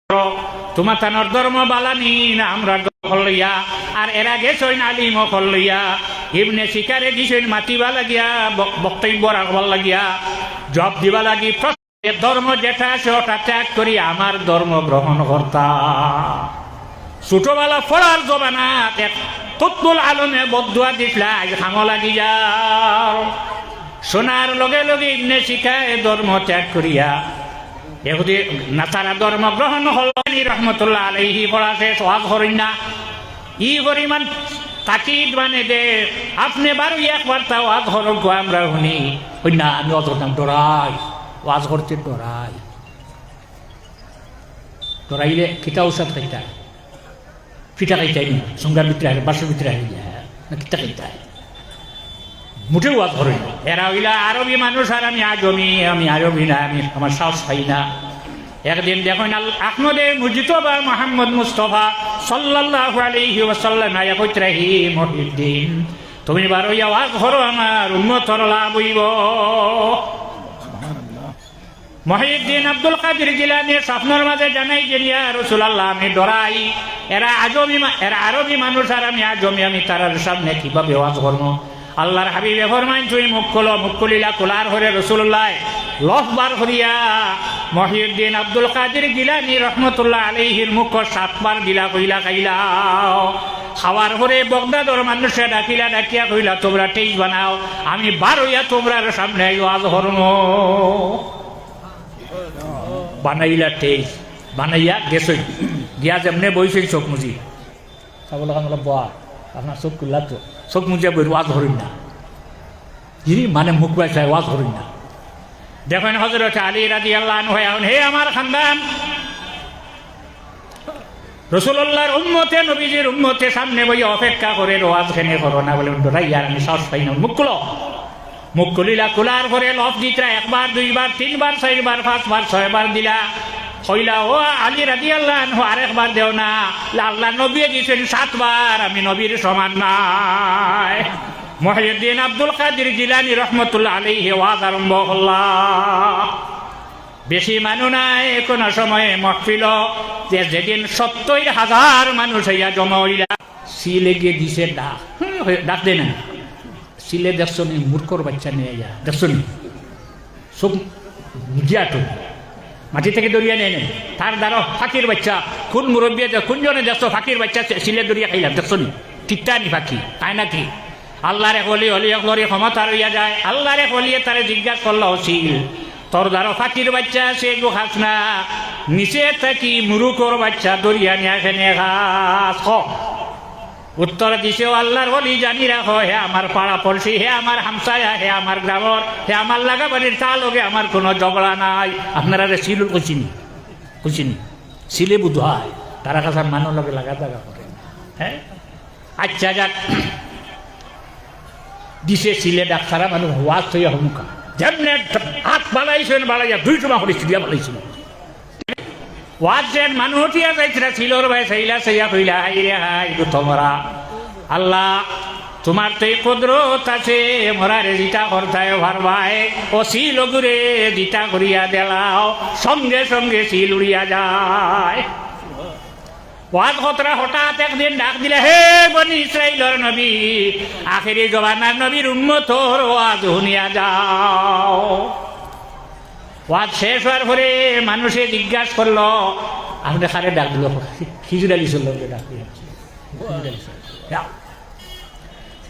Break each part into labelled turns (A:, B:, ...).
A: তোমার তানোর ধর্ম বালানি না আমরা লইয়া আর এরা গেছইন আলিম লইয়া ইবনে শিকারে দিছইন মাতিবা লাগিয়া বক্তব্য রাখবার লাগিয়া জব দিবা লাগি ধর্ম যেটা আছে ওটা ত্যাগ করি আমার ধর্ম গ্রহণ কর্তা ছোটবেলা পড়ার জবানা তৎবুল আলমে বদুয়া দিসলা আজ খামো লাগি যাও শোনার লগে লগে ইবনে শিখায় ধর্ম ত্যাগ করিয়া এহুদি নাসারা ধর্ম গ্রহণ হলানি রহমতুল্লাহ আলাইহি পড়াছে সোয়াজ হরিণ না ই পরিমাণ তাকিদ মানে দে আপনি বারো একবার তা ওয়াজ হরক আমরা শুনি ওই না আমি অতটাম ডরাই ওয়াজ করতে ডরাইলে কিতা ঔষধ খাইতাই পিঠা খাইতাই নি সঙ্গার ভিতরে আগে বাসের ভিতরে আগে যায় না কিতা খাইতাই মুঠে ওয়াজ হরিণ এরা হইলা আরবি মানুষ আর আমি আরবি না আমি আমার সাহস পাই না একদিন দেখুন আহমদে মুজিতবা মোহাম্মদ মুস্তফা সাল্লাল্লাহু আলাইহি ওয়াসাল্লাম আয়া কইতরাহি মহিউদ্দিন তুমি বারো ওয়াজ করো আমার উম্মতর লাভ হইব মহিউদ্দিন আব্দুল কাদের জিলানী স্বপ্নের মাঝে জানাই যে ইয়া রাসূলুল্লাহ আমি ডরাই এরা আরবি মানুষ আর আমি আজমি আমি তারার সামনে কিভাবে ওয়াজ করবো আল্লাহর হাবিবে ফরমাইন তুই মুখ খুলিলা খোলার হরে রাসূলুল্লাহ লফ বার করিয়া মহিউদ্দিন আব্দুল কাদের গিলানী রহমতুল্লাহ আলাইহির মুখ 7 বার দিলা কইলা খাইলা খাওয়ার পরে বগদাদর মানুষে ডাকিয়া কইলা তোমরা টেজ বানাও আমি বার হইয়া তোমরার সামনে ওয়াজ করব বানাইলা টেজ বানাইয়া গেছই গিয়া যেমনে বইছই চোখ মুজি চাবল কামলা বয়া আপনার চোখ খুললা তো চোখ মুজিয়া বই ওয়াজ হরিণ না যিনি মানে মুখ বাইছায় ওয়াজ হরিণ না দেখেন হযরত আলী রাদিয়াল্লাহু আনহু হে আমার খানদান রাসূলুল্লাহর উম্মতে নবীজির উম্মতে সামনে বই অপেক্ষা করে ওয়াজ খেনে করো না বলে ডরাই আর আমি সাহস পাই না মুখ খুলিলা খোলার পরে লফ দিতরা 1 বার 2 বার 3 বার 4 বার 5 বার 6 বার দিলা কইলা ও আলী রাদিয়াল্লাহু আনহু আরেকবার দেও না আল্লাহ নবী দিয়েছেন 7 বার আমি নবীর সমান নাই মহিউদ্দিন আব্দুল কাদের জিলানী রহমতুল্লাহ আলাইহি ওয়াজ আরম্ভ হল্লা বেশি মানুষ নাই কোন সময়ে মাহফিল যেদিন 70,000 মানুষ হইয়া জমা হইলা সিলে গিয়ে দিছে ডাক দে না সিলে দেখছো নি মূর্খর বাচ্চা নিয়ে যা দেখছো নি সব বুঝিয়াটো মাটি থেকে দরিয়া নেয় নেন তার দ্বারা ফাঁকির বাচ্চা কোন মুরব্বী কোনজনে দেখছো ফাঁকির বাচ্চা সিলে দরিয়া খাইলাম দেখছো নি ঠিকটা নি ফাঁকি তাই নাকি আল্লাহরে হলি ক্ষমতা রইয়া যায় আল্লাহরে হলিয়ে তারে জিজ্ঞাসা করলো ছিল তোর দ্বারা ফাঁকির বাচ্চা সে গো খাস না নিচে থাকি মুরুকর বাচ্চা দরিয়া নিয়ে খেনে খাস উত্তর দিছেও আল্লাহর হলি জানি রাখো হে আমার পাড়া পড়শি হে আমার হামসায়া হে আমার গ্রামর হে আমার লাগা বাড়ির তা লগে আমার কোনো ঝগড়া নাই আপনারা সিল কুচিনি সিলে বুধ হয় তারা কাছে মানুষ লগে লাগা দাগা করে হ্যাঁ আচ্ছা যাক দিছে সিলে ডাক্তারা মানুষ ওয়াজ হইয়া হুমকা যেমনে হাত বাড়াইয়া 2 টুমা করে সিলিয়া বাড়াইছিল ওয়াজ যেন মানুষ উঠিয়া যাইছিলা সিলোর ভাই সেইলা কইলা হাই রে হাই তোমরা আল্লাহ তোমার তো কুদরত আছে মরারে জিতা করতায় ভারবাই ও সিল গুরে জিতা করিয়া দেলাও সঙ্গে সঙ্গে সিল উড়িয়া যায় ওয়াজ কতরা হঠাৎ একদিন ডাক দিলে হে বনি ইসরাইলের নবী আখেরি জমানার নবীর উম্মতর ওয়াজ শুনিয়া যাও ওয়াজ শেষ হওয়ার পরে মানুষে জিজ্ঞাসা করলো আপনি খারে ডাক দিল খিচুড়ি আলি চলল ডাক দিয়ে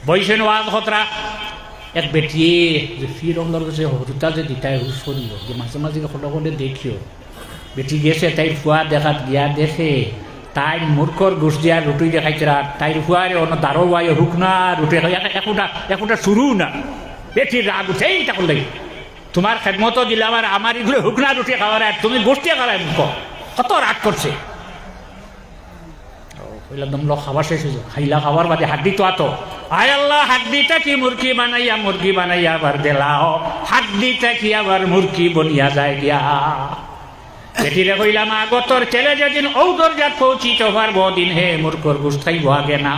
A: বইছেন ওয়াজ কতরা এক বেটিয়ে যে ফির অন্ধর কাছে হরুতা যে দিতাই হুস করিল যে মাঝে মাঝে হলে দেখিও বেটি গেছে তাই ফুয়া দেখাত গিয়া দেখে তাই মূর্খর ঘুষ দিয়া রুটি দেখাইছে তাইর ফুয়ারে অন্য দারো বাই হুক না রুটি একটা শুরু না বেটির রাগ উঠেই তা করলে তোমার খেদমতো দিলাম আর আমার এগুলো হুক না রুটি খাওয়ার আর তুমি গোষ্ঠী খাওয়ার মুখ কত রাগ করছে একদম খাবার শেষ হয়েছে খাইলা খাবার বাদে হাড্ডি তো আতো আয় আল্লাহ হাড্ডিটা কি মুরগি বানাইয়া আবার দেলাও হাড্ডিটা কি আবার মুরগি বনিয়া যায় গিয়া বেটিরে কইলাম আগতর ছেলে যেদিন ঔদরজাত পৌঁছিত পারবো দিন হে মূর্খর গুস্তাই ভাগে না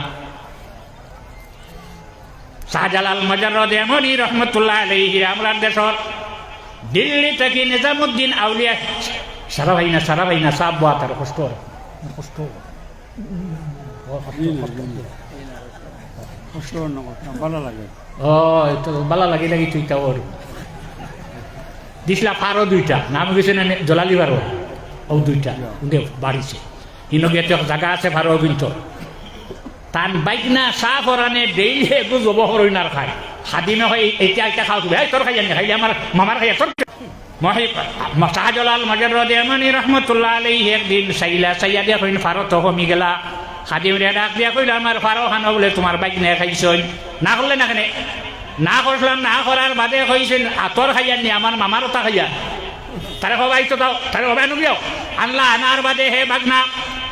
A: শাহজালাল মুজাররদ এমনি রহমতুল্লাহ আলাইহি আমরার দেশর দিল্লি থেকে নিজামুদ্দিন আউলিয়া সারা ভাই না সাপ বা তার কষ্ট কষ্ট
B: ভালো লাগে
A: ও তো বালা লাগি লাগি তুই তাও দিসলা ফারো দুইটা নাম গেছে না জলালি ফারো ও দুইটা উঠে বাড়িছে ইনকে তো জায়গা আছে ফারো কিন্তু তান বাইক না সাফ রানে ডেইলি একটু জব হরইনার খায় খাদিমে হয় এইটা একটা খাও তুমি তোর খাই জানি খাইলে আমার মামার খাই তোর শাহজালাল মাজরুদ্দিন রহমতুল্লাহ আলাইহি একদিন সাইয়া দিয়া কইন ফারো তো কমি গেলা খাদিম রে ডাক দিয়া কইল আমার ফারো খানো বলে তোমার বাইক নিয়ে খাইছই না করলে না কেন না করলাম না করার বাদে কইছেন আতর খাইয়ার নি আমার মামার ওটা খাইয়া তারে সবাই তো দাও তারে সবাই নুবিও আল্লাহ আনার বাদে হে বাগনা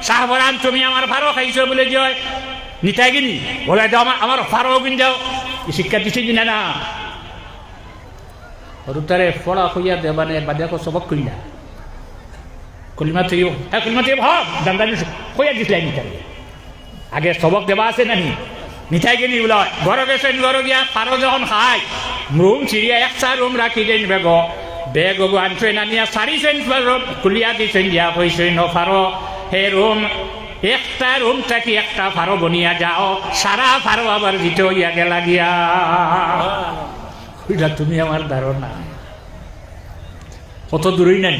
A: শাহবরান তুমি আমার ফারো খাইছো বলে যে নিতাই গিনি বলে দাও আমার ফারো কিন যাও শিক্ষা দিছে কিনা না হরুতারে ফড়া হইয়া দেবানে বাদে সবক কইলা কলিমা তুইও হ্যাঁ কলিমা তুই ভাব দান্দানি হইয়া দিছিলাই নিতাই আগে সবক দেবা আছে নানি মিঠাই কিনি বলে ঘর গেছেন ঘর গিয়া ফারো যখন খায় রুম চিড়িয়া একটা রুম রাখি দেন বেগ আনছেন আনিয়া সারিছেন খুলিয়া দিছেন দিয়া কইছেন ও ফারো হে রুম একটা রুম থাকি একটা ফারো বনিয়া যাও সারা ফারো আবার ভিতরে হইয়া গেলা গিয়া তুমি আমার ধারণা কত দূরই নাই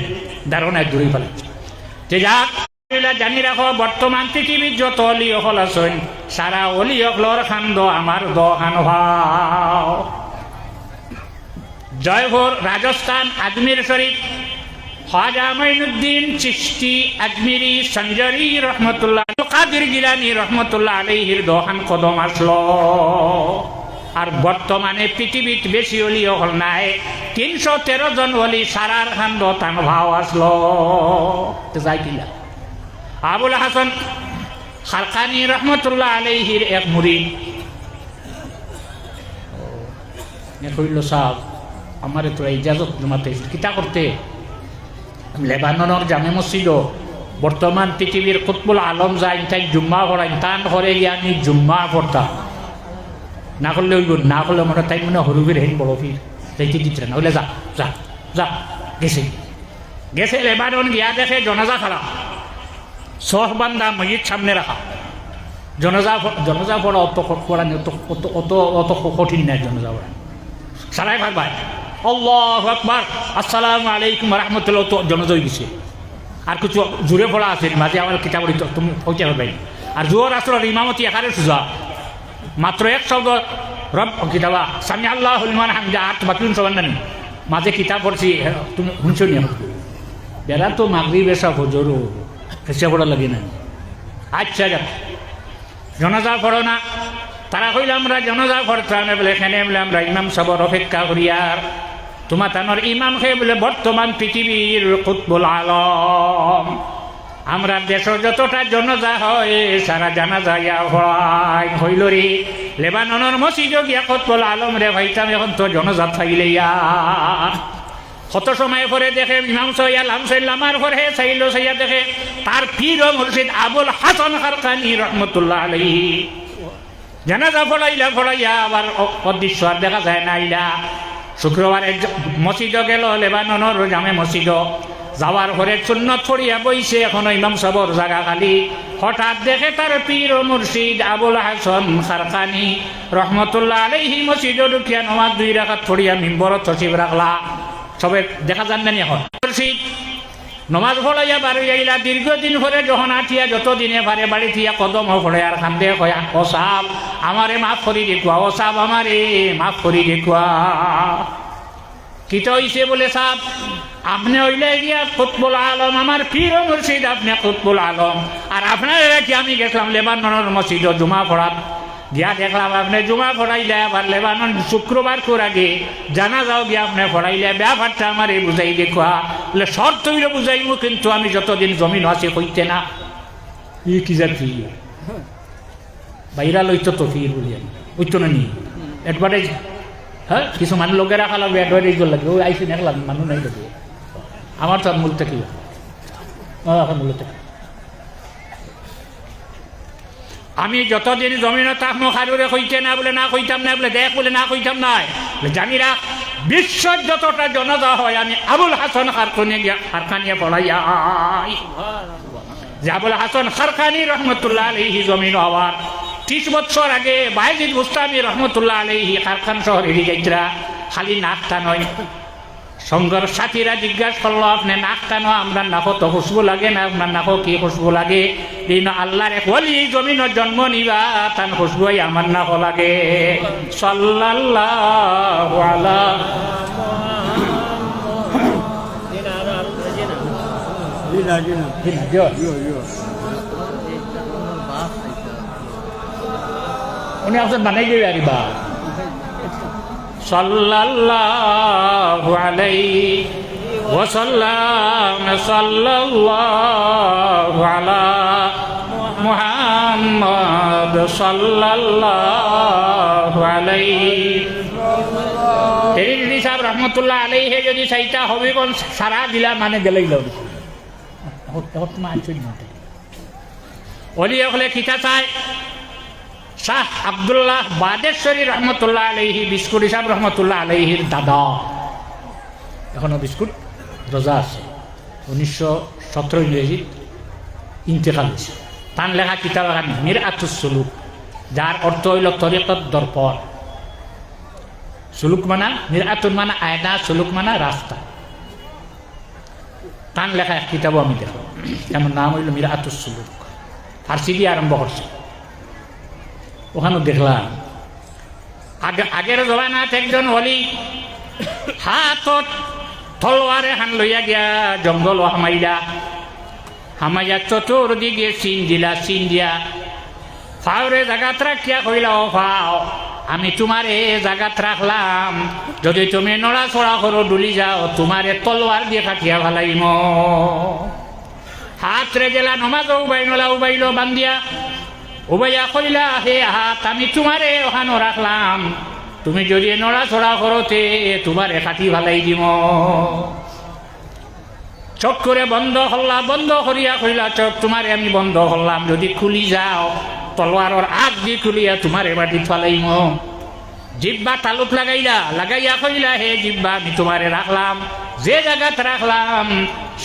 A: ধারণায় দূরই ফেলেছে যে যাক জানি রাখো বর্তমান পৃথিবীর যত অলি অকল আছেন সারা অলি অকলর খান্দ আমার দহান ভাও জয়পুর রাজস্থান আজমির শরীফ খাজা মাইনুদ্দিন চিশতি আজমিরি সঞ্জরি রহমতুল্লাহ কাদের গিলানি রহমতুল্লাহ আলাইহির দহান কদম আসলো আর বর্তমানে পৃথিবীত বেশি অলি অকল নাই 313 জন অলি সারার খান্দ তান ভাও আসলো যাই কিলা আবুল হাসান খারকানি রহমতুল্লাহ আলাইহির এক মুরিদ কইল সাহেব আমার তোরা ইজাজত জমাতে কিতা করতে লেবাননের জামে মসজিদ বর্তমান পৃথিবীর কুতবুল আলম যায় তাই জুম্মা পড়াই তান ঘরে গিয়ে আমি জুম্মা পড়তাম না করলে ওই না করলে মনে তাই মনে হরুবির হেন বড় ফির যাইতে দিচ্ছে না হইলে যা যা যা গেছে লেবানন গিয়া দেখে জনাজা খারাপ সহবান্ধা মসজিদ সামনে রাখা জনজা পড়া অত কঠিন নাই জনজা পড়া সারাই ভাগ ভাই আল্লাহু আকবার আসসালামু আলাইকুম রাহমাতুল্লাহ তো জনজা হয়ে গেছে আর কিছু জোরে পড়া আছে মাঝে আমার কিতাব তুমি হইতে পারবে আর জোর আসল ইমামতি একারে সুজা মাত্র এক শব্দ রব কিতাবা সামি আল্লাহ লিমান হামদা আর বাকি সবার নানি মাঝে কিতাব পড়ছি তুমি শুনছো নি বেড়া তো মাগরিব এসা হজরও হেসে পড়া লাগে না আচ্ছা যাক জনজা পড়ো না তারা কইলে আমরা জনজা পড়তাম বলে এখানে বলে আমরা ইমাম সাহেবের অপেক্ষা করি আর তোমার তানোর ইমাম খেয়ে বলে বর্তমান পৃথিবীর কুতবুল আলম আমরা দেশের যতটা জনজা হয় সারা জানাজা ইয়া হয় হইল রে লেবাননের মসজিদ গিয়া কুতবুল আলম রে ভাইতাম এখন তো জনজা থাইলে কত সময় পরে দেখে ইমাম সাইয়ালামার পরে চাইলো চাইয়া দেখে তার পীর ও মুর্শিদ আবুল হাসান খারকানি রহমতুল্লাহ আলাইহি জানাজা পড়াইয়া আবার অদৃশ্য আর দেখা যায় না আইলা শুক্রবারে মসজিদ গেল লেবাননের জামে মসজিদ যাওয়ার পরে সুন্নত ছড়িয়া বইছে এখনো ইমাম সাহেবের জায়গা খালি হঠাৎ দেখে তার পীর ও মুর্শিদ আবুল হাসান খারকানি রহমতুল্লাহ আলাইহি মসজিদ ঢুকিয়া নামাজ 2 রাকাত পড়িয়া মিম্বরত তশরিফ রাখলা সবে দেখা যান না এখন মুর্শিদ নমাজ পড়াইয়া বাড়ি আইলা দীর্ঘদিন পরে যখন আঠিয়া যত দিনে পারে বাড়ি থিয়া কদম পড়ে আর খান্দে কয়া ও সাহেব আমারে মাফ করি দেখুয়া ও সাহেব আমারে মাফ করি দেখুয়া কিতা হইছে বলে সাহেব আপনি হইলে গিয়া কুতবুল আলম আমার পীর ও মুর্শিদ আপনি কুতবুল আলম আর আপনার কি আমি গেছিলাম লেবাননের মসজিদ জুমা পড়াত গিয়া দেখলাম আপনি জুমা পড়াইলে আবার লেবানন শুক্রবার করে আগে জানা যাও গিয়া আপনি পড়াইলে ব্যাপারটা আমার এই বুঝাই দেখুয়া বলে শর্ত হইলে বুঝাইব কিন্তু আমি যতদিন জমিন আছে হইতে না ই কি জাতি বাইরা লইতো তো ফির বলি আমি হইতো না নি অ্যাডভার্টাইজ হ্যাঁ কিছু মানুষ লোকের রাখা লাগবে অ্যাডভার্টাইজ লাগবে ওই আইসি দেখলাম মানুষ নাই লাগবে আমার তো আর মূল থেকে এখন মূল থেকে আমি যতদিন জমিন তাক খারুরে কইতে না বলে না কইতাম না বলে দেখ বলে না কইতাম নাই জানি রাখ বিশ্বর যতটা জনতা হয় আমি আবুল হাসান খারখানিয়া পড়াইয়া যে আবুল হাসান খারখানি রহমতুল্লাহ আলাইহি জমিন হওয়ার 30 বছর আগে বায়েজিদ বুস্তামি রহমতুল্লাহ আলাইহি খারখান শহরে যাইতরা খালি নাকটা নয় সঙ্গর সাথীরা জিজ্ঞাসা করলো আপনি নাক কেন আমরা নাকো তো খুশবু লাগে না আপনার নাকো কি খুশবু লাগে দিন আল্লাহর এক ওলি জমিনের জন্ম নিবা তার খুশবুই আমার নাকো লাগে সাল্লাল্লাহু আলা উনি আপনার বানাই দেবে আরিবা সাল্লাল্লাহু আলাইহি ওয়াসাল্লাম সাল্লাল্লাহু আলা মুহাম্মদ সাল্লাল্লাহু আলাইহি তেরি সাহেব রহমতুল্লাহ আলাইহি যদি চাইটা হবে কোন সারা দিলা মানে গেলেই লব হত মানছুই না ওলি হলে কিতা চাই শাহ আব্দুল্লাহ বাদেশ্বরী রহমতুল্লাহ আলাইহি বিস্কুট সাহেব রহমতুল্লাহ আলাইহির দাদা এখনো বিস্কুট রোজা আছে 1917 ইংরেজি ইন্তেকাল হয়েছে তার লেখা কিতাব মিরআতুস সুলুক যার অর্থ হইল তরিকত দর্পণ সুলুক মানা মিরআতুন মানা আয়না সুলুক মানা রাস্তা তার লেখা এক কিতাবও আমি দেখো যেমন নাম হইল মিরআতুস সুলুক ফার্সি দিয়ে আরম্ভ করছে ওখানে দেখলাম আগের জমানাত একজন হলি হাতত তলোয়ারে হান লইয়া গিয়া জঙ্গল হামাইয়া চতুর্দিকে চিন দিয়া ফাওরে জাগাত রাখিয়া কইলা ও ফাও আমি তোমারে জাগাত রাখলাম যদি তুমি নড়াচড়া করো ডুলি যাও তোমারে তলোয়ার দিয়ে কাটিয়া ফেলাইম হাত রে গেলা নমাজ উবাইল বান্দিয়া উবাইয়া কইলা হে হাত আমি তোমারে ওখানো রাখলাম তুমি যদি নড়াচড়া করোতে তোমারে কাটি ফেলাই দিম চোখ করে বন্ধ করিয়া কইলা চোখ তোমারে আমি বন্ধ করলাম যদি খুলি যাও তলোয়ারের আগ দিয়ে খুলিয়া তোমারে মাটি ফেলাইম জিব্বা তালুক লাগাইয়া কইলা হে জিব্বা আমি তোমারে রাখলাম যে জায়গাতে রাখলাম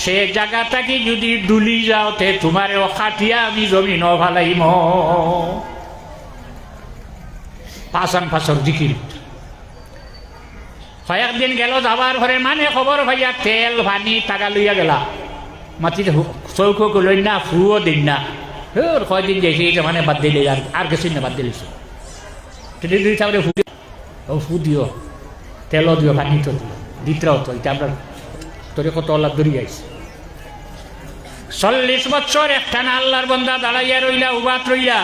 A: সে জায়গাটাকে যদি ডুলি যাও তে তোমারে খাটিয়া আমি জমিন ফেলাইম পাঁচান পাঁচর জিকির কয়েকদিন গেল যাবার ঘরে মানে খবর ভাইয়া তেল ভানি টাকা লইয়া গেলা মাটিতে চৌকো লই না ফুও দিন না কয়দিন যাইছে মানে বাদ দিলে আর গেছি না বাদ দিলিস তারপরে ফু দিও তেলও দিও ভানি তো দিও দিতরাও তো এটা আমরা তোরে কত আল্লাহ ধরি আইছে 40 বছর একটানা আল্লাহর বন্দা দাঁড়াইয়া রইলা উবাত রইলা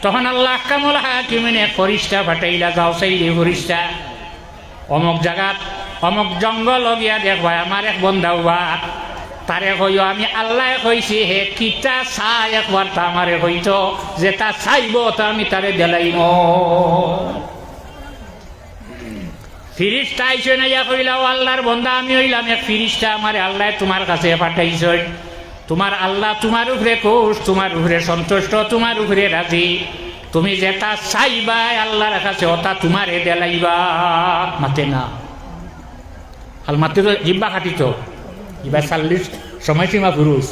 A: তখন আল্লাহ কামল হাকিমিনে ফরিস্তা পাঠাইলা যাও সেই রে ফরিস্তা অমুক জায়গাত অমুক জঙ্গল গিয়া দেখবা আমার এক বন্দা উবাত তারে কইও আমি আল্লাহ কইছি হে কিতা চাই একবার তা আমারে কইত যে তা চাইব তা আমি তারে দেলাইম ফিরিস্তা আইসে না ইয়া কইলা ও আল্লাহর বন্দা আমি হইলাম এক ফিরিস্তা আমারে আল্লাহ তোমার কাছে পাঠাইছেন তোমার আল্লাহ তোমার উপরে খুশ তোমার উপরে সন্তুষ্ট তোমার উপরে রাজি তুমি যেটা চাইবা আল্লাহর কাছে ওটা তোমারে দেলাইবা মাতে না আল মাতে তো জিব্বা কাটিত এবার 40 সময়সীমা পুরুষ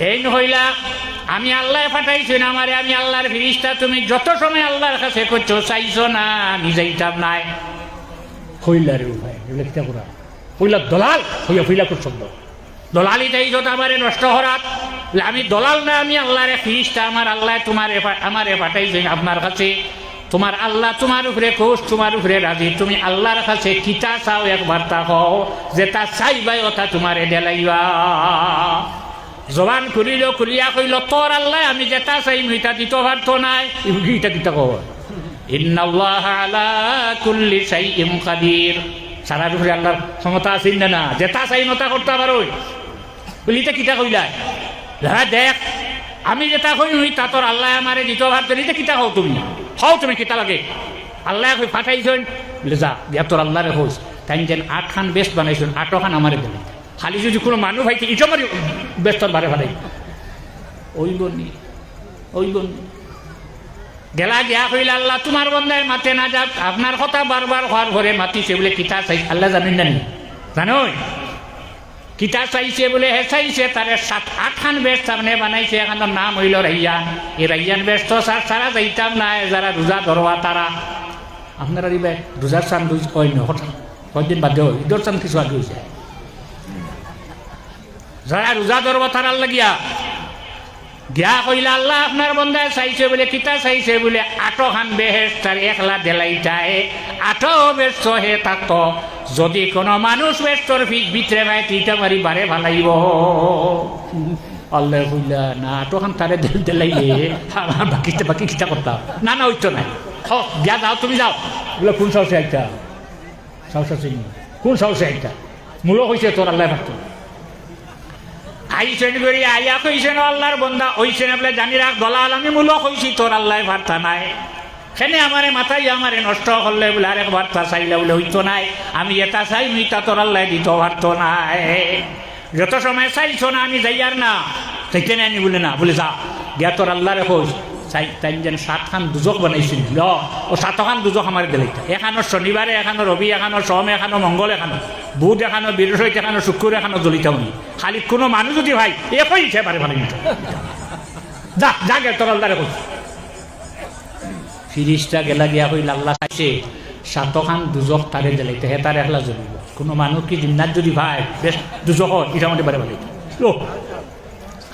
A: এই নহইলা আমি আল্লাহ পাঠাইছি না আমারে আমি আল্লাহর ফিরিস্তা তুমি যত সময় আল্লাহর কাছে করছো চাইছো না আমি যাইতাম নাই হইলারে উপায় এগুলো কিতা করা হইলা দলাল হইয়া হইলা কোন শব্দ দলালি চাইছো তো আমারে নষ্ট হরাত আমি দলাল না আমি আল্লাহর ফিরিস্তা আমার আল্লাহ আমারে পাঠাইছে আপনার কাছে তোমার আল্লাহ তোমার উপরে খুশ তোমার উপরে রাজি তুমি আল্লাহর কাছে কিতা চাও একবার তা কও যেটা চাইবাই ওটা তোমারে দেলাইবা জবান খুলিয়া কইল তোর আল্লাহ আমি যেটা চাই এটা দিতে পারতো নাই এটা দিতে কব ইন্নাল্লাহ আলা কুল্লি শাইইন কাদির সারা উপরে আল্লাহর ক্ষমতা আছে না যেটা চাই নতা করতে পারো বলিতে কিতা কইলা হ্যাঁ দেখ আমি যেটা কই তা তোর আল্লাহ আমারে দিতে পারতো নিতে কিতা হও তুমি কিতা লাগে আল্লাহ পাঠাইছেন বলে যা দিয়া তোর আল্লাহরে হোস তাই যেন 8 খান বেস্ট বানাইছেন 8 খান আমারে দিলেন খালি যদি কোনো মানুষ ভাইতে ইটো মারি ব্যস্তর বারে ভাড়াই ওই বনি গেলা গিয়া কইল আল্লাহ তোমার বন্ধায় মাতে না যাক, আপনার কথা বারবার হওয়ার ঘরে মাতিছে বলে কিতা চাই আল্লাহ জানেন জানি জানোই কিতা চাইছে বলে হে চাইছে তারে 7-8 খান বেশ সামনে বানাইছে, এখানোর নাম হইল রাইয়ান। এই রাইয়ান বেশ তো সারা যাইতাম না, যারা রোজা ধরবা তারা আপনারা দিবে রোজার চান অন্য কয়েকদিন বাদ দেওয়া ঈদর চান কিছু আগে হয়েছে, যারা রোজা ধরবা তারার লাগিয়া গিয়া কইলা আল্লাহ আপনার বন্ধায় চাইছে বলে কিতা চাইছে বলে 8 খান বেহেস তার একলা দেলাইটায় 8 ব্যস্ত হে থাকত, যদি কোনো মানুষ ব্যস্তর ভিতরে ভাই তিনটা মারি বারে ভালাইব। আল্লাহ কইলা না 8 খান তারে দেলাইলে আমার বাকি কিতা করতাম না না ওইতো নাই, গিয়া যাও তুমি যাও। বলে কোন সাহসে একটা সাহসা চিনি কোন সাহসে একটা মূল হয়েছে তোর আল্লাহ ভাবতো আইসেন করি আইয়া কইছেন আল্লাহর বন্ধা ওইছেন বলে জানি রাখ দলাল আমি মূলক হইছি তোর আল্লাহ বার্তা নাই, সেনে আমারে মাথায় আমারে নষ্ট করলে বলে আরেক বার্তা চাইলে বলে হইতো নাই, আমি এটা চাই মিতা তোর আল্লাহ দিত পারতো নাই, যত সময় চাইছো না আমি যাই আর না চাইতে নাই বলে না বলে যা গিয়া তোর আল্লাহরে কইস তাই যেন 7 খান দুজক বানাইছিল ও 7 খান দুজক আমার দিলাইতা, এখানো শনিবারে এখানো রবি এখানো সোম এখানো মঙ্গল এখানো বুধ এখানো বৃহস্পতি এখানো শুক্র এখানো জ্বলিতা উনি খালি কোনো মানুষ যদি ভাই একই ইচ্ছে পারে ভালো যা যা গে তোর আল্লাহরে কইস। ফিরিস্তা গেলা গিয়া কইল আল্লাহ চাইছে 7 খান দুজক তারে দিলাইতে হে তার একলা জ্বলিব, কোনো মানুষ কি জিন্নাত যদি ভাই বেশ দুজক এটা মধ্যে পারে ভালো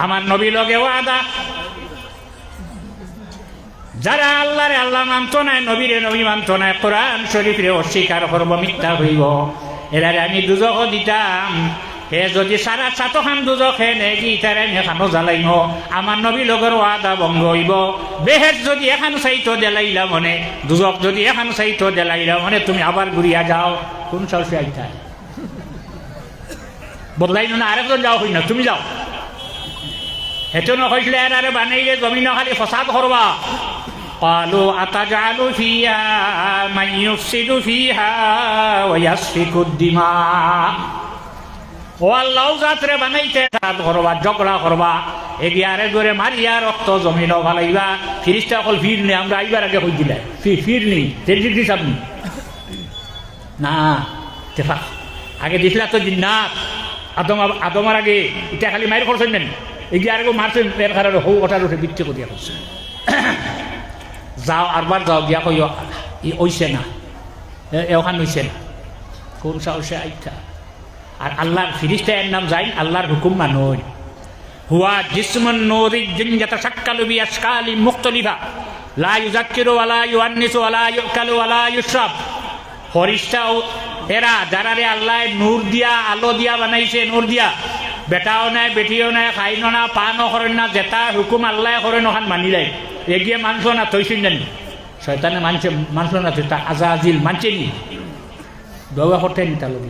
A: আমার নবী লগে ওয়াদা যারা আল্লাহরে আল্লাহ মানত নাই নবীরে নবী মানত নাই কোরআন শরীফরে অস্বীকার করব মিথ্যা হইব এরারে আমি দুজক দিতাম, হে যদি 7.5 খান দুজক হে নেকি তারে এখানো জ্বালাইব আমার নবী লগর ওয়াদা ভঙ্গ হইব, বেহের যদি এখান চাইতো দেলাইলা মনে দুজক যদি এখান চাইতো দেলাইলা মনে তুমি আবার ঘুরিয়া যাও। কোন সাহসে আইতা বদলাইনো না আরেকজন যাও হই না তুমি যাও, হেতু নকইলে এরারে বানাইলে জমিন খালি ফসাদ করবা। قالوا أتجعل فيها من يفسد فيها ويسفك الدماء ও আল্লাহ যাত্রে বানাইতে করবা ঝগড়া করবা এগিয়ারে করে মারিয়া রক্ত জমিন ভালাইবা। ফিরিস্তা অকল ফির নেই আমরা আইবার আগে কই দিলে ফির নেই তেজি দিস আপনি না তেফা আগে দিছিলা তো জিন্নাত আদমার আগে এটা খালি মায়ের করছেন নেন এগিয়ারে মারছেন এর কারণে হৌ ওটার উঠে বৃত্তি করিয়া করছে যাও আরবার যাও গিয়া কই ওইছে না ওখান হইছে না কোন সাহসে আইতা। আর আল্লাহর ফিরিস্তা এর নাম যাই আল্লাহর হুকুম মানুষ হুয়া জিসমুন নূরিজ্জিন ইয়াতাশাক্কালু বিআশকালি মুখতালিফা লা ইউযাক্কিরু ওয়ালা ইউআন্নিসু ওয়ালা ইউকালু ওয়ালা ইউশরাব। ফেরেশতা এরা যারারে আল্লাহ নূর দিয়া আলো দিয়া বানাইছে নূর দিয়া বেটাও নাই বেটিও নাই খাইনো না পানও করেন না যেটা হুকুম আল্লাহ করেন ওখান মানিলাই এগিয়ে মানছ না তৈছেন জানি শয়তানে মানছ না তো তা আজাজিল মানছে নি দোয়া করতে নি তা লোক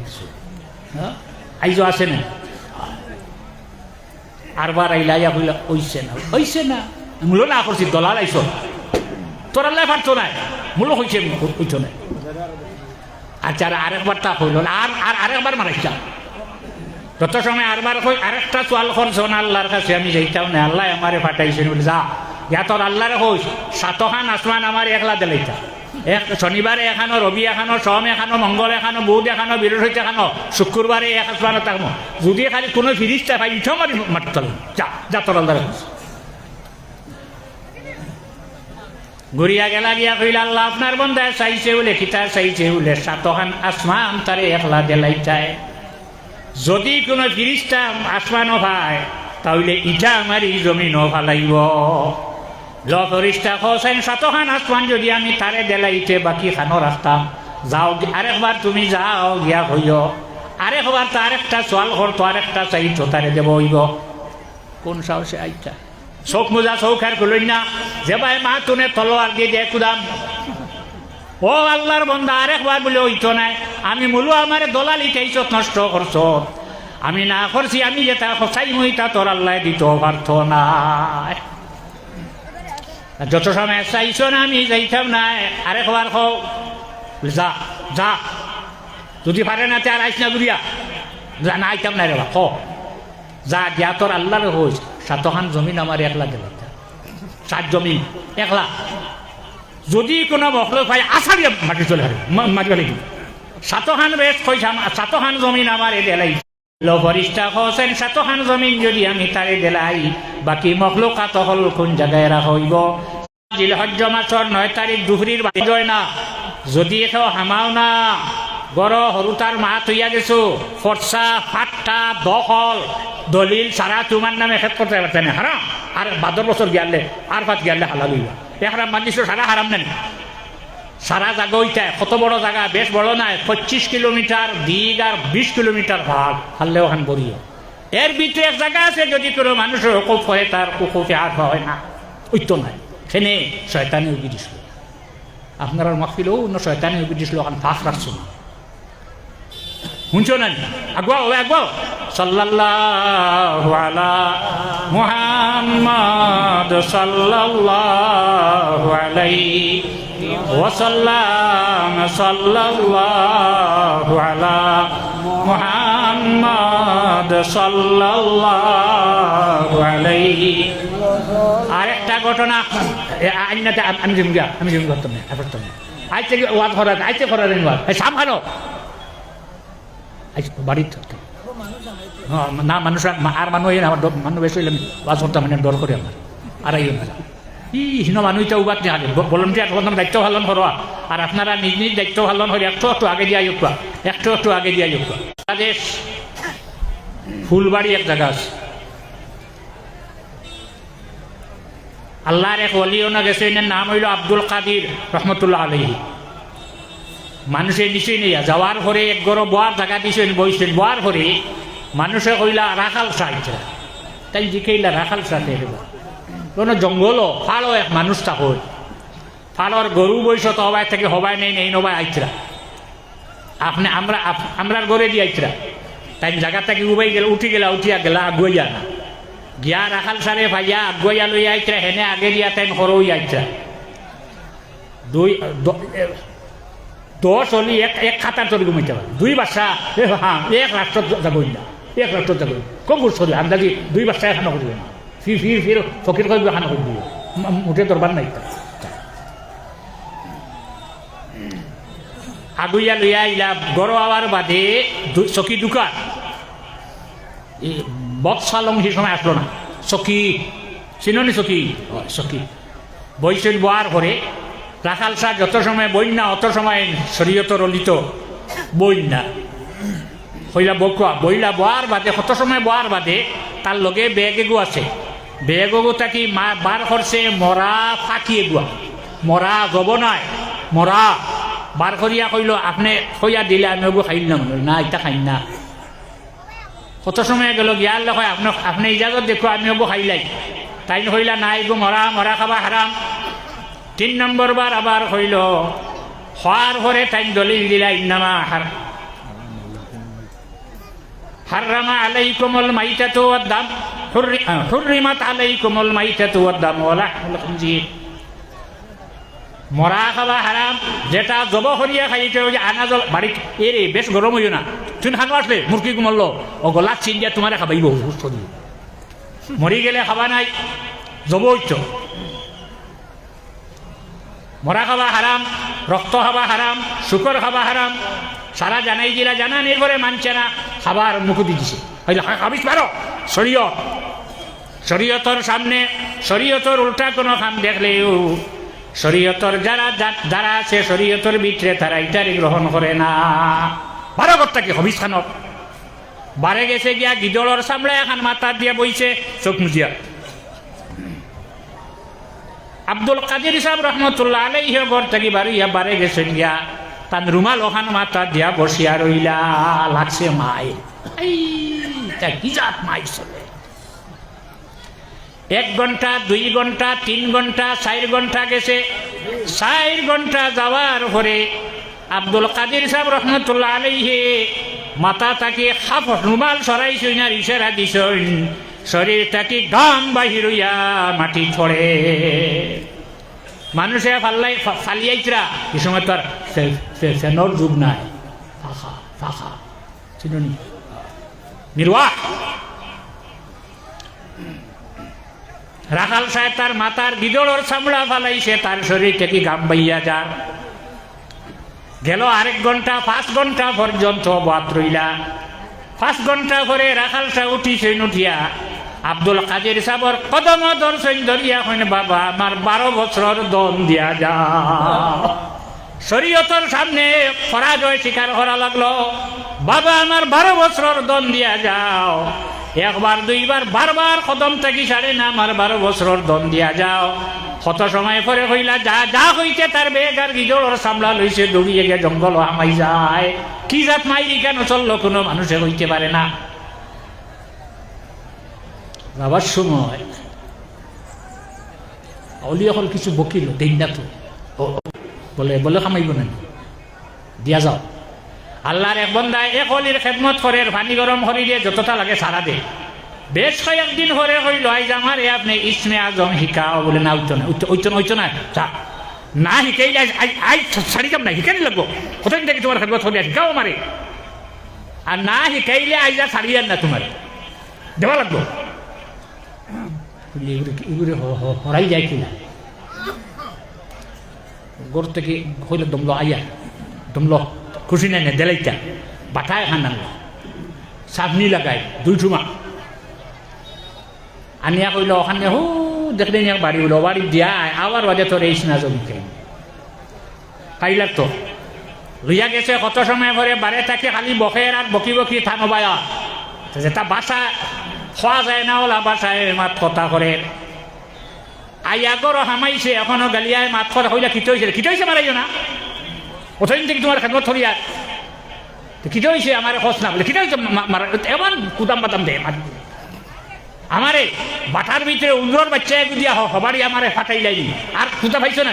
A: হ্যাঁ আইজো আছে না আরবার আইলাইয়া কইলা ওইছে না মূল না করছি দলাল আইস তোর আল্লাহ পারতো নাই মূল হইছে হইতো না। আচ্ছা আরেকবার তা হইল আর আরেকবার মারাইছা যত সময় আরবার আরেকটা চোয়াল করছো না আল্লাহর কাছে আমি যাইতাম না আল্লাহ আমারে পাঠাইছেন বলে যা ইয়া তোর আল্লাহরে হইস 7 খান আসমান আমার একলা দিলাইতা শনিবারে এখানো রবি এখানো সোম এখানো মঙ্গল এখানো বুধ এখানো বৃহস্পতি এখানো শুক্রবারে এক আসমানো থাকবো যদি খালি কোনো ফিরিস্তা পাই ইঠো মারি মারতে যা তোর আল্লাহরে হইস। ঘুরিয়া গেলা গিয়া কইলা আল্লাহ আপনার বন্ধায় চাইছে বলে কিতা চাইছে বলে 7 খান আসমান তারে একলা দিলাইতায়, যদি কোনো ফিরিস্তা আসমানও পায় তাহলে ইটা আমার এই জমিনও ফালাইব। ফিরিস্তা খোসেন 7 খান আসমান যদি আমি তারে দেলাইতে বাকি খানো রাখতাম যাও আরেকবার তুমি যাও গিয়া হইও আরেকবার তো আরেকটা চোয়াল করতো আরেকটা চাইতো তারে দেব হইব। কোন সাহসে আইতা চোখ মোজা চৌখ আর খুলই না যে ভাই মা তুনে তলোয়ার দিয়ে দিয়ে কুদাম ও আল্লাহর বন্ধা আরেকবার বলে হইতো নাই আমি মূল আমার দলালি চাইছত নষ্ট করছ আমি না করছি আমি যেটা চাই মইতা তোর আল্লাহ দিত পারত না। যত সময় চাইছ না আমি যাইতাম না আরেকবার খাও যা যা যদি পারে না তে আর আইস না ঘুরিয়া যা না আইতাম না রে বা খ যা গিয়া তোর আল্লাহর হইস 7 খান জমিন আমার একলা দিলাইতা 7 জমিন একলা যদি কোনো মখলুক হয় আসারিয়া মাটি চলে আসে মাটি ফেলে দিবে সাতহান বেশ কইসাম সাতহান জমিন আমার এ দেলাই ফরিস্তা হোসেন সাতহান জমিন যদি আমি তারে দেলাই বাকি মখলুকাত হল কোন জায়গায় রাখা হইব জিলহজ্জ মাসর 9 তারিখ দুপুরির বাড়ি যায় না যদি এখাও হামাও না গড় হরুতার মা তৈয়া গেছো ফর্সা ফাট্টা দখল দলিল সারা তোমার নামে খেত করতে পারতেন হারাম আর 12 বছর গিয়ালে আর 5 গিয়ালে হালাল হইবা এখানে মানুষ সারা হারাম নেন সারা জায়গা ওইটায় কত বড় জায়গা বেশ বড় নাই 25 কিলোমিটার দিক আর 20 কিলোমিটার ভাগ হারলেও ওখান বড়িও এর ভিতরে এক জায়গা আছে যদি কোনো মানুষের হকুফ হয় তার কুকুফে আর হয় না ওই তো নাই সেনে শয়তানে উগি দিছিল আপনার মাহফিলও অন্য শয়তানে উগি দিছিল ওখান ফাঁস রাখছো না শুনছো না আগুয়াও আগুয়াও সাল্লাল্লাহু আলা মুহাম্মদ সাল্লাল্লাহু আলাইহি ওয়াসাল্লাম সাল্লাল্লাহু আলা মুহাম্মদ সাল্লাল্লাহু আলাইহি আরেকটা ঘটনা আমি জমি করতাম না আইতে ওয়াজ করা আইতে করার সামখানো বাড়ির থাকতাম না মানুষ আর মানুষ আমার মানুষ বেশি হইলে ওয়াজ করতাম মানে ডর করে আমার আর হিন মানুষটা উবাদ নিয়ে আগে ভলেন্টিয়ার দায়িত্ব পালন করোয়া আর আপনারা নিজ নিজ দায়িত্ব পালন করে একটু আগে দিয়ে আয়োগা একটু আগে দিয়ে আয়োগা বাংলাদেশ ফুলবাড়ি এক জায়গা আছে আল্লাহর এক ওলিও না গেছে এর নাম হইল আব্দুল কাদির রহমতুল্লাহ আলাইহি মানুষের নিশ্চয়ই নেই যাওয়ার পরে এক গড় বোয়ার জায়গা দিয়েছেন বইছেন বোয়ার পরে মানুষে কইলা রাখাল সাইছে তাই জিকেইলা রাখাল সাথে কোনো জঙ্গলও ফালও এক মানুষ থাকো ফালর গরু বইস তো হবাই থেকে হবাই নেই নেই নবাই আইতরা আপনি আমরার গড়ে দিয়ে আইতরা তাই জায়গা থেকে উবাই গেল উঠিয়া গেলা আগুয়া না গিয়া রাখাল সারে ভাইয়া আগুয়া লই আইতরা হেনে আগে দিয়া তাই হরই আইতরা 10 হলি এক খাতার তৈরি ঘুমাইতে পারে 2 বাচ্চা হ্যাঁ এক রাষ্ট্র যাবই না এক রাষ্ট্র যাবই কম গুরুত্ব দিল আন্দাজি 2 বাচ্চা এখানে করবে না ফির ফকির করবে এখানে করবে উঠে দরবার নাই আগুইয়া লইয়া ইলা গড় আওয়ার বাদে চকি দোকান বৎসালং সেই সময় আসলো না চকি চিননি চকি বইছিল বোয়ার ঘরে রাখাল শাহ যত সময় বই না অত সময় শরীয়তর অলিত বই না হইলা বকুয়া বইলা বোয়ার বাদে কত সময় বোয়ার বাদে তার লগে বেগ এগু আছে বেগ এগু তাকি বার করছে মরা ফাঁকি এগুয়া মরা জব নাই মরা বার করিয়া কইল আপনি কইয়া দিলে আমি এগু খাইল না এটা খাই না কত সময় গেল গিয়ার লোক আপনি ইজাজত দেখো আমি এগু খাইলাই তাই হইলা না এগু মরা খাবা হারাম 3 নম্বর বার আবার হইল হওয়ার পরে তাই দলিল দিলা ইন্নামা হাররামা আলাইকুমুল মাইতাতু ওয়াদ-দাম হুররিমাত আলাইকুমুল মাইতাতু ওয়াদ-দাম ওয়া লাহমুল খিনজির মরা খাওয়া হারাম যেটা জব করিয়া খাইতে ওই আনা জল বাড়ি এরে বেশ গরম হইও না তুই খানো আসলে মুরগি মরল ও গলা চিন দিয়া তোমারে খাবাইব সুস্থ দিয়ে মরি গেলে খাবা নাই জব হইত মরা খাওয়া হারাম রক্ত খাওয়া হারাম শুকর খাওয়া হারাম সারা জানাই দিলা জানা নির্ভরে মানছে না খাবার মুখুদি দিছে খাবিস পারো শরীয়তর সামনে শরীয়তর উল্টা কোনো খাম দেখলেও শরীয়তর যারা আছে শরীয়তর ভিতরে তারা ইটারি গ্রহণ করে না বারো করতে কি হবিস খানক বারে গেছে গিয়া গিদড়র সামনে এখন মাথা দিয়া বইছে চোখ মুজিয়া আব্দুল কাদির সাহেব রহমতুল্লাহ আলাইহি ঘর থেকে বারে গেছে গিয়া তান রুমাল ওখান মাথা দিয়া বসিয়া রইলা লাগছে মায় কি জাত মাই চলে 1 ঘন্টা 2 ঘন্টা 3 ঘন্টা 4 ঘন্টা গেছে 4 ঘন্টা যাওয়ার পরে আব্দুল কাদির সাহেব রহমতুল্লাহ আলাইহি মাথা তাকে খাপ রুমাল সরাইছই না ইশারা দিছই শরীর তাকে গাম বাহির হইয়া মাটি ছড়ে মানুষে ফালিয়াইতরা এই সময় তো আর ফেনর যুগ নাই ফাঁকা চিনি নির্বাহ রাখাল সাহেব তার মাথার গিদড়র চামড়া ফালাইছে, তার শরীর থেকে ঘাম বাইয়া যার গেল। 1 ঘন্টা 5 ঘন্টা পর্যন্ত বাত রইলা। 5 ঘন্টা করে রাখাল সাহেব উঠিছেন, উঠিয়া আব্দুল কাদের সাহর কদম দর্শন ধরিয়া কইন, বাবা আমার 12 বছর দম দিয়া যা। শরীয়তের সামনে পরাজয় স্বীকার করা লাগলো, বাবা আমার 12 বছর দম দিয়া যাও। 1 বার 2 বার বারবার কদম থাকি সারে না, আমার 12 বছর দম দিয়া যাও। কত সময় পরে হইলা, যা যা হইতে তার বেগ আর গিজড়র সামলা লইছে, দৌড়িয়ে গিয়ে জঙ্গল হামাই যায়। কি জাত মাইরি কেন চললো কোনো মানুষে হইতে পারে না। যাবার সময় অলিয়া হল কিছু বকিল, দেন না তো, বলে বলে খামাইব না, দিয়া যাও। আল্লাহর এক বন্দায় এক অলির খেদমত করে, পানি গরম করি দিয়ে যতটা লাগে সারা দে। বেশ কয়েকদিন পরে হইল, আইজ আমার আপনি ইসমে আজম শিকাও, বলে না উঠতো না, উঠতো না, না শিকাইলে আই ছাড়ি যাম না, শিকানি লাগবো। কোথায় থেকে তোমার খেদমত করিয়া শিকাও আমারে, আর না শিকাইলে আইজা ছাড়িয়ান না, তোমার দেওয়া লাগবো। এগুলো হরাই যায় কিনা, গোর থেকে হইলে দমলো আইয়া, দমলো খুশি নাই না, দেলাইটা বাটায় খান আনলো, চাটনি লাগাই 2 চুমা আনিয়া কইল, ওখানে হো দেখলেন এক বাড়ি হইল, বাড়ি দিয়া আবার বাজে তোর এই না জমি খাইলার তো লইয়া গেছে। কত সময় পরে বারে তাকে খালি বকের আর বকি বকি থানবায়া, যেটা বাসা খোয়া যায় না, ওলা বাসায় মাত কথা করে। আইয়া গরো হামাইছে, এখনো গালিয়ায় মাত কথা হইলা, কিতে হয়েছে, কিতে হয়েছে মারাইও না, কোথায় থেকে তোমার খেদমত ধরিয়া কিতে হয়েছে আমার খোঁজ না, বলে কিতে হয়েছে মারা, এমন কুদাম বাদাম দে আমারে বাটার ভিতরে উন্দর বাচ্চা দিয়া হবারই আমারে ফাটাই লাইনি। আর কুদা পাইছো না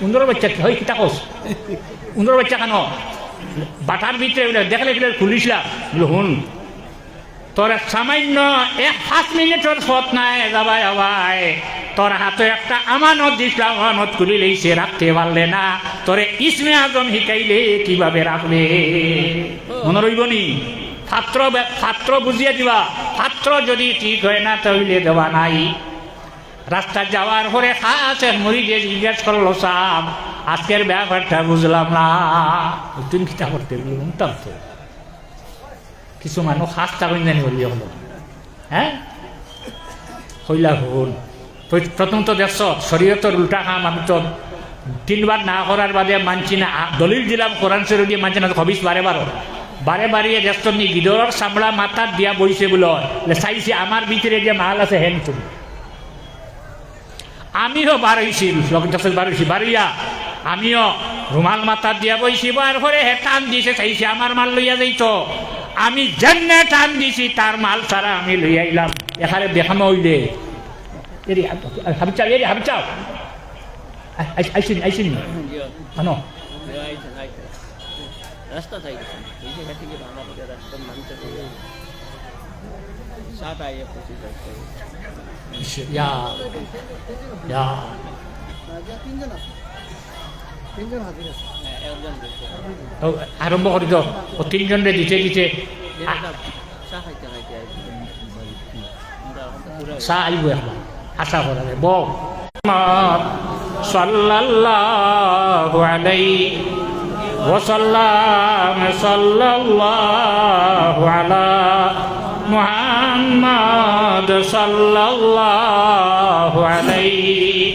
A: উন্দর বাচ্চা হয়, কিতা খোঁজ উন্দর বাচ্চা কেন বাটার ভিতরে দেখলে খুলিসলা, বলে হুন তোর সামান্য 1-5 মিনিটের পথ নাই যাবাই হবাই, তোর হাতে একটা আমানত দিসলাম, আমানত খুলি লইছে, রাখতে পারলে না, তোরে ইসমে আজম শিকাইলে কিভাবে রাখবে, মনে রইব নি? পাত্র বুঝিয়ে দিবা, পাত্র যদি ঠিক হয় না তাহলে দেওয়া নাই। রাস্তা যাওয়ার পরে খাস মরিদে জিজ্ঞেস করলো, সাম আজকের ব্যাপারটা বুঝলাম না, তুমি কিতা করতে বললাম তো কিছু মানুষ খাস্তা করে জানি বলি হলো, হ্যাঁ হইলা হল। প্রথম তো দেখছ শরীয়তের উল্টা কাম, আমি তো 3 বার না করার বাদে মানছি না, দলিল দিলাম কোরআন শরীফ দিয়ে মানছি না, হবিস বারে বারিয়ে দেখছ নি গিদরের চামড়া মাথার দিয়া বইছে বলে চাইছি আমার ভিতরে যে মাল আছে হেন তুমি। আমিও বাড়াইছি, বাড়িয়া আমিও রুমাল মাথার দিয়া বইছি, বার করে হে টান দিছে, চাইছি আমার মাল লইয়া যাইত, আমি যেনে টান দিছি তার মাল ছাড়া আমি লইয়া আইলাম। এখানে দেখানো হইলে হাবিচাও হাবিচাও আইসিন কেন
B: रास्ता था इसे कहते कि भाना पड़े रास्ता मानते थे साथ आए कोशिश करते
A: या আরম্ভ করি তো 3 জনে দিতে চা আইব একবার আশা করা যায়। বউ সাল্লাল্লাহু আলাইহি ওয়াসাল্লাম, সাল্লাল্লাহু আলা মুহাম্মদ সাল্লাল্লাহু আলাইহি।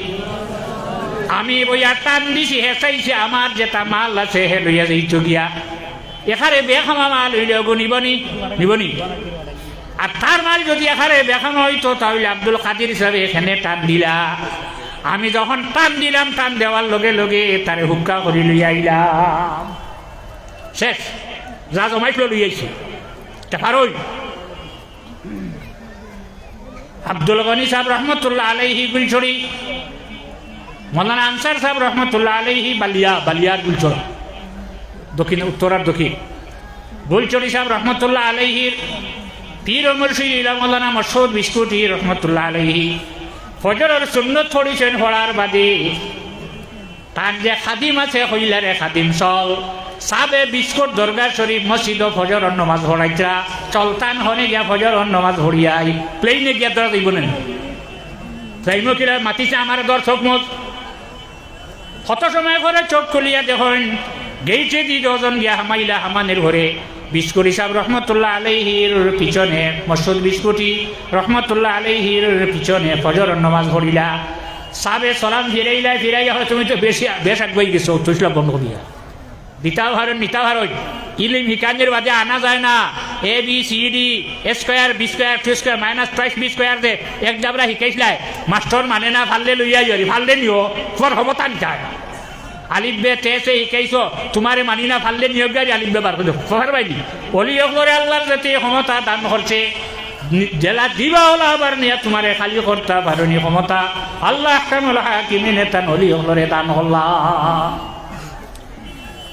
A: আমি বইয়া টান দিছি, হে চাইছে আমার যেটা মাল আছে হে লইয়া যাইতো গিয়া, এখানে বেখামা মাল হইলে নিবনি, আর তার মাল যদি এখানে বেখামা হইতো তাহলে আব্দুল কাদির হিসাবে এখানে টান দিলা। আমি যখন টান দিলাম, টান দেওয়ার লগে লগে তারে হুক্কা করি লইয়া আইলাম, শেষ যা জমাইছিল লইয়াইছি। পারই আব্দুল গনি সাহেব রহমতুল্লাহ আলাইহি গুলছড়ি, মৌলানা আনসার সাহেব রহমতুল্লাহ আলাইহি বালিয়ার গুলছড়া, দক্ষিণ উত্তরার দক্ষিণ গুলছড়ি সাহেব রহমতুল্লাহ আলাইহির পীর ও মুর্শিদ মৌলানা মসউদ বিস্কুটি রহমতুল্লাহ আলাইহি ফজরের সুন্নত পড়িছেন, পড়ার বাদে তার যে খাদিম আছে হইলারে খাদিম চল সাবে বিস্কুট দরগা শরীফ মসজিদ ফজর নমাজ পড়াইছা, চলতান হনে গিয়া ফজর নমাজ পড়িয়াই প্লেনে গিয়া ধরা দিব না, যাইমকিরা মাতিছে আমার দর্শক মত কত সময় করে চোখ খুলিয়া দেখেন গেইছে দি দজন গিয়া হামাইলা হামানের ঘরে বিস্কুটি সাহেব রহমতুল্লাহ আলাইহির পিছনে মসুদ বিস্কুটি রহমতুল্লাহ আলাইহির পিছনে ফজর নামাজ পড়িলা সাবে সালাম ফিরাইয়া হয় তুমি তো বেশ আগবাই গেছো তুইসলা বন্ধ দিয়া দিতাও হারণ নিতাও হারণ ইলিম হিকানের বাদে আনা যায় না A B C D A square B square two square minus twice B square দে এক জাবরা শিকাইছিলাই মাস্টর মানে না ফাললে লইয়া যারি ফাললে নিও তোমার ক্ষমতা নিতায় আলিফ বে তেসে শিকাইছ তোমারে মানি না ফাললে নিয়োগ গাড়ি আলিফ বে বার করে খবর পাইনি অলি অকলরে আল্লাহর যাতে ক্ষমতা দান করছে জেলা দিবা ওলা আবার নিয়ে তোমারে খালি করতে পারনি ক্ষমতা আল্লাহ আহকামুল হাকিমিন তান অলি অকলরে দান হল্লা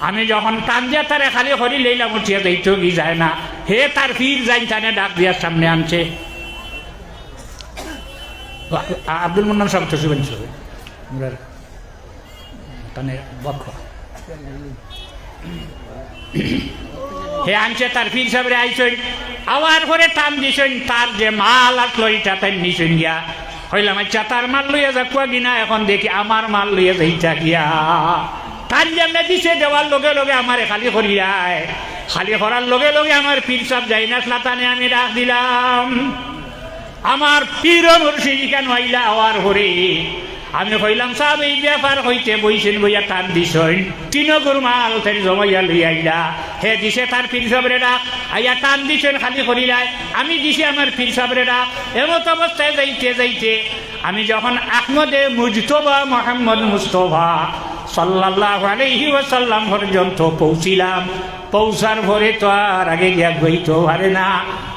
A: আমি যখন টান দিয়া তারে খালি করি লইলাম উঠিয়া যাইতো কি যায় না হে তার ফির যাই টানে ডাক দিয়ার সামনে আনছে আব্দুল মুন্নান সাহেব তো শুভেন টানে বক্ষ হে আনছে তার ফির সাহেব আইসন আবার করে টান দিছেন তার যে মাল আসলো এটা তাই নিছেন গিয়া হইলাম আচ্ছা তার মাল লইয়া যাকুয়া কিনা এখন দেখি আমার মাল লইয়া যাইতা গিয়া টান যেমনে দিছে দেওয়ার লগে লগে আমার খালি করিয়ায় খালি করার লগে লগে আমার পীর সাহেব যাই না স্লাতানে আমি ডাক দিলাম আমার পীর মুর্শিদি কেন আইলা হওয়ার হরে আমি কইলাম সাহেব এই ব্যাপার হইতে বইছেন বইয়া টান দিছেন তিনগুর মাল তাই জমাইয়া লই আইলা হে দিছে তার পীর সাহেবরে ডাক আইয়া টান দিছেন খালি করিলায় আমি দিছি আমার পীর সাহেবরে ডাক এমত অবস্থায় যাইতে যাইতে আমি যখন আহমদে মুজতবা মোহাম্মদ মুস্তফা সাল্লাল্লাহু আলাইহি ওয়াসাল্লাম পর্যন্ত পৌঁছিলাম পৌঁছার পরে তো আর আগে গিয়া গইতো পারে না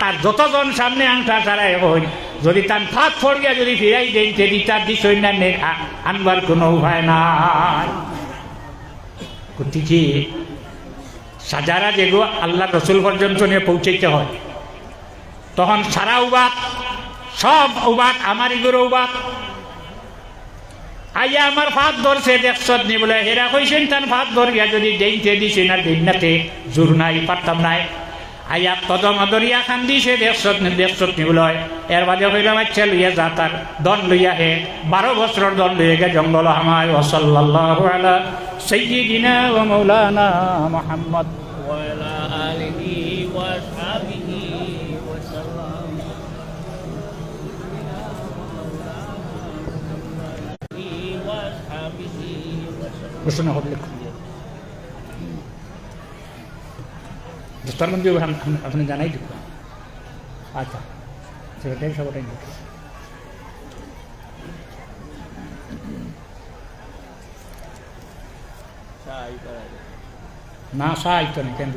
A: তার যতজন সামনে আংটা ছাড়াই হই যদি তার ফাঁক ফড়িয়া যদি ফিরাই দেন তেদি তার দিশৈন্য আনবার কোনো উপায় নাই গতিকে সাজারা যেগুলো আল্লাহ রসুল পর্যন্ত নিয়ে পৌঁছাইতে হয় তখন সারা উবাক সব উবাক আমার এগুলো উবাক আইয়া আমার ফাঁক ধরছে দেখছত নি বলে হেরা কইছেন তার ফাঁক ধরিয়া যদি দেইতে দিছে না দিনাতে জোর নাই পারতাম নাই আইয়া কদম দরিয়া খান দিছে দেখছত নি বলে এর বাদে হইলাম আচ্ছা লইয়া যা তার দন লইয়া হে 12 বছরের দন লইয়া গে জঙ্গল হামায় সাল্লাল্লাহু আলা সাইয়্যিদিনা ওয়া মাওলানা মুহাম্মদ ওয়া আলা আলিহি ওয়া আসহাবিহি ওয়া সাল্লাম ঘোষণা হবে দোস্তারবন্দি আপনি জানাই দিব আচ্ছা সেটাই সবটাই না সাই তো না কেন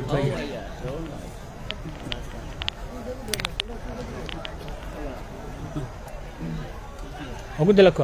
A: ওগুদ লক্ষ